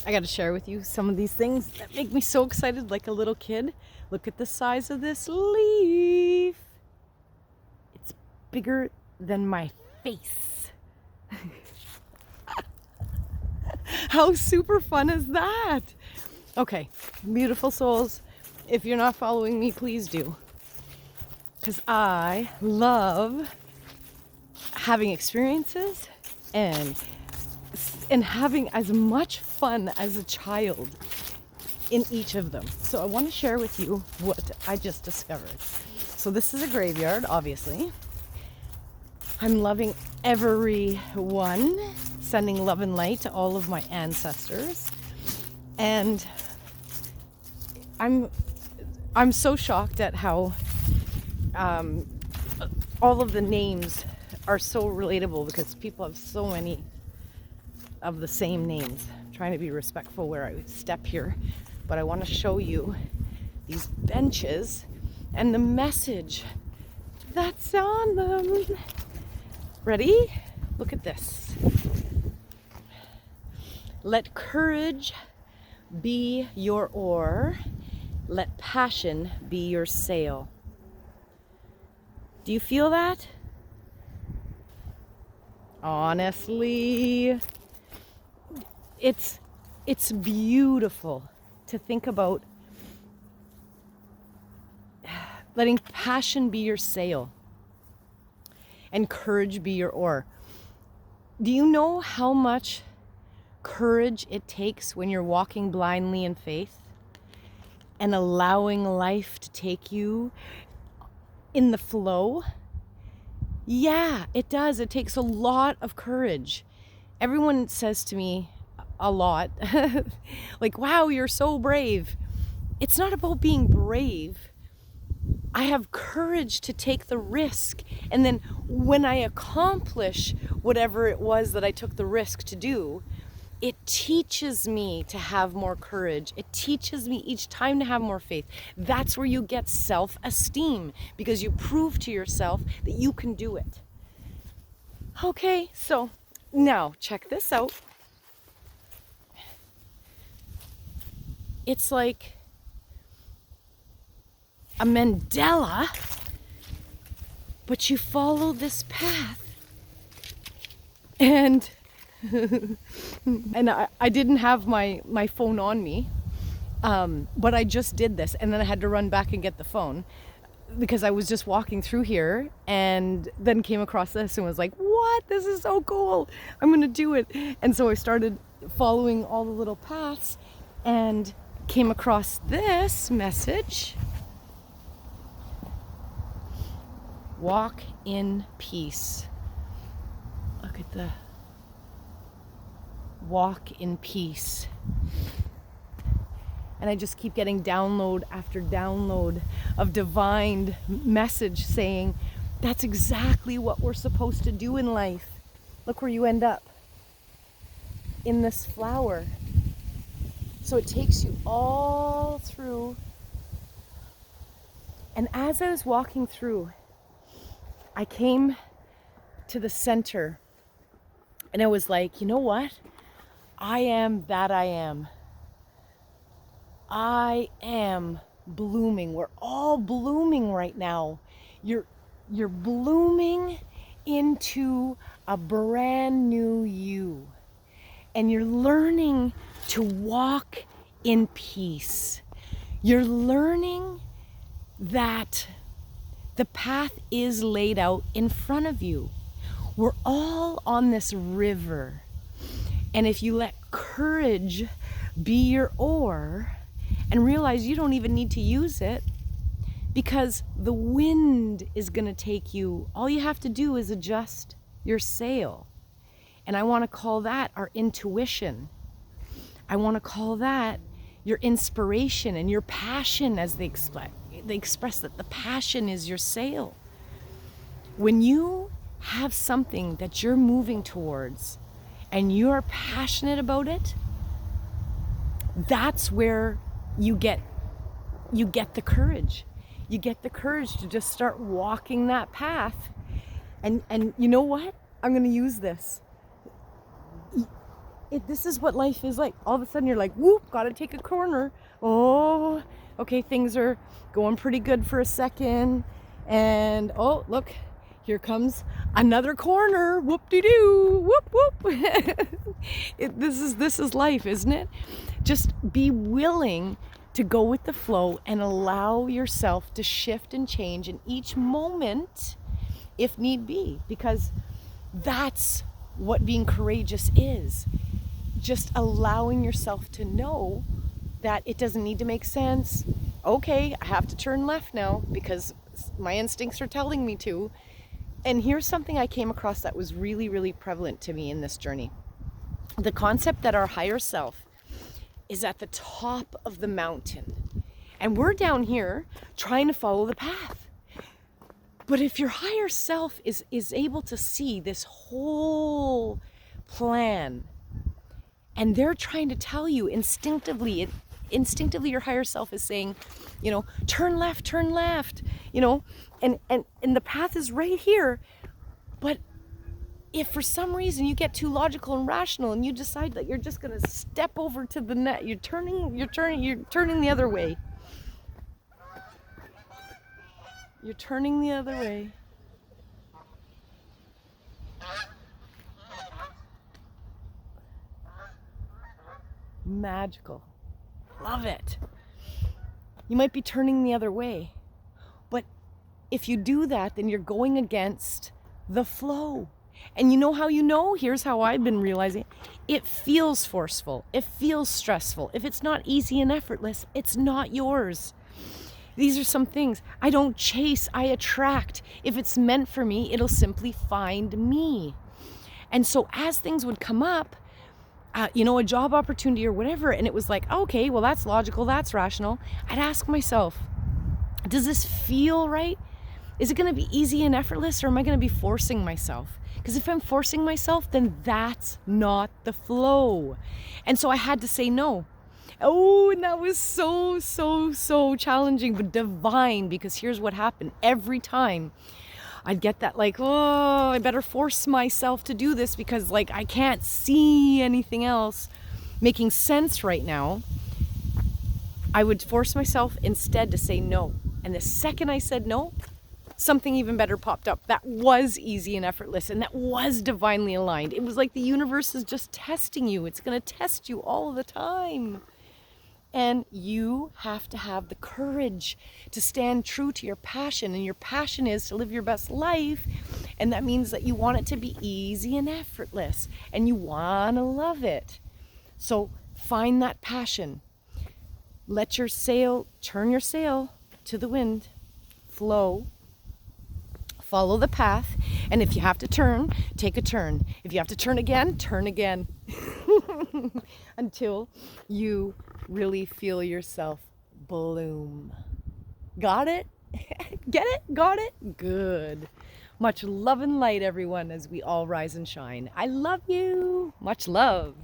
I got to share with you some of these things that make me so excited, like a little kid. Look at the size of this leaf. It's bigger than my face. How super fun is that? Okay, beautiful souls, if you're not following me, please do. Because I love having experiences and having as much fun as a child in each of them. So I want to share with you what I just discovered. So this is a graveyard, obviously. I'm loving everyone, sending love and light to all of my ancestors. And I'm so shocked at how all of the names are so relatable, because people have so many of the same names. I'm trying to be respectful where I step here, but I want to show you these benches and the message that's on them. Ready? Look at this. Let courage be your oar. Let passion be your sail. Do you feel that? Honestly, it's beautiful to think about letting passion be your sail and courage be your oar. Do you know how much courage it takes when you're walking blindly in faith and allowing life to take you in the flow? Yeah, it does. It takes a lot of courage. Everyone says to me a lot, like, wow, you're so brave. It's not about being brave. I have courage to take the risk. And then when I accomplish whatever it was that I took the risk to do, it teaches me to have more courage. It teaches me each time to have more faith. That's where you get self-esteem, because you prove to yourself that you can do it. Okay, so now check this out. It's like a mandala, but you follow this path. And I didn't have my phone on me, but I just did this, and then I had to run back and get the phone because I was just walking through here and then came across this and was like, what? This is so cool. I'm gonna do it. And so I started following all the little paths and came across this message. Walk in peace. Look at the walk in peace. And I just keep getting download after download of divine message saying that's exactly what we're supposed to do in life. Look where you end up, in this flower. So it takes you all through. And as I was walking through, I came to the center and I was like, you know what? I am that I am. I am blooming. We're all blooming right now. You're blooming into a brand new you. And you're learning to walk in peace. You're learning that the path is laid out in front of you. We're all on this river. And if you let courage be your oar and realize you don't even need to use it, because the wind is going to take you, all you have to do is adjust your sail. And I want to call that our intuition. I want to call that your inspiration and your passion, as they express that the passion is your sail. When you have something that you're moving towards and you're passionate about it, that's where you get the courage. You get the courage to just start walking that path. And you know what? I'm going to use this. this is what life is like. All of a sudden you're like, whoop, gotta take a corner. Oh, okay, things are going pretty good for a second. And oh, look, here comes another corner. Whoop-de-doo, whoop, whoop. This is life, isn't it? Just be willing to go with the flow and allow yourself to shift and change in each moment if need be, because that's what being courageous is. Just allowing yourself to know that it doesn't need to make sense. Okay, I have to turn left now because my instincts are telling me to. And here's something I came across that was really, really prevalent to me in this journey. The concept that our higher self is at the top of the mountain and we're down here trying to follow the path. But if your higher self is able to see this whole plan, and they're trying to tell you instinctively your higher self is saying, you know, turn left, you know, and the path is right here. But if for some reason you get too logical and rational and you decide that you're just going to step over to the net, you're turning the other way. You're turning the other way. Magical. Love it. You might be turning the other way. But if you do that, then you're going against the flow. And you know how you know? Here's how I've been realizing. It feels forceful. It feels stressful. If it's not easy and effortless, it's not yours. These are some things. I don't chase, I attract. If it's meant for me, it'll simply find me. And so as things would come up, you know, a job opportunity or whatever, and it was like, okay, well, that's logical, that's rational. I'd ask myself, does this feel right? Is it going to be easy and effortless, or am I going to be forcing myself? Because if I'm forcing myself, then that's not the flow. And so I had to say no. Oh, and that was so challenging, but divine, because here's what happened. Every time I'd get that like, oh, I better force myself to do this because like I can't see anything else making sense right now. I would force myself instead to say no. And the second I said no, something even better popped up that was easy and effortless and that was divinely aligned. It was like the universe is just testing you. It's going to test you all the time. And you have to have the courage to stand true to your passion. And your passion is to live your best life. And that means that you want it to be easy and effortless. And you want to love it. So find that passion. Let your sail, turn your sail to the wind. Flow. Follow the path. And if you have to turn, take a turn. If you have to turn again, turn again. Until you really feel yourself bloom. Got it? Get it? Got it? Good. Much love and light, everyone, as we all rise and shine. I love you. Much love.